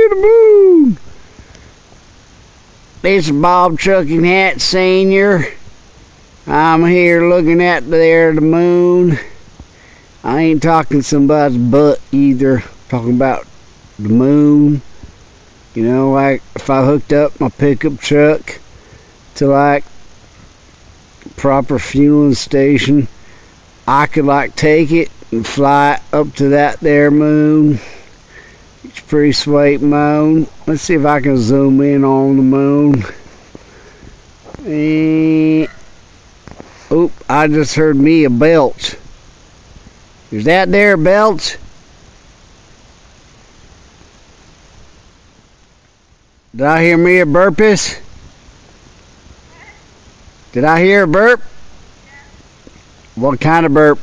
at the moon. This is Bob Trucking Hat Sr. I'm here looking at the moon. I ain't talking somebody's butt either. I'm talking about the moon. You know, like if I hooked up my pickup truck to like proper fueling station, I could like take it and fly up to that there moon. It's pretty sweet moon. Let's see if I can zoom in on the moon. Oop, I just heard me a belch. Is that there a belch? Did I hear me a burpus? Did I hear a burp? What kind of burp?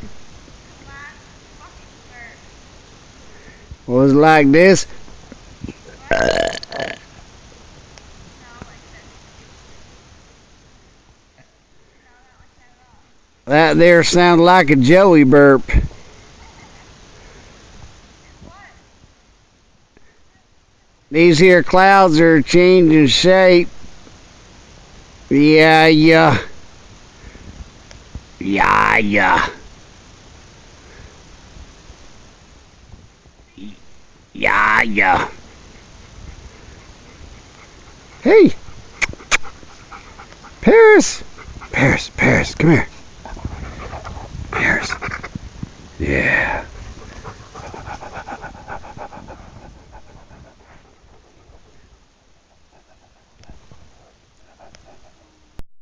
Was it like this? That there sounded like a Joey burp. These here clouds are changing shape. Yeah. Yeah. Yeah. Hey! Paris, come here. Paris. Yeah.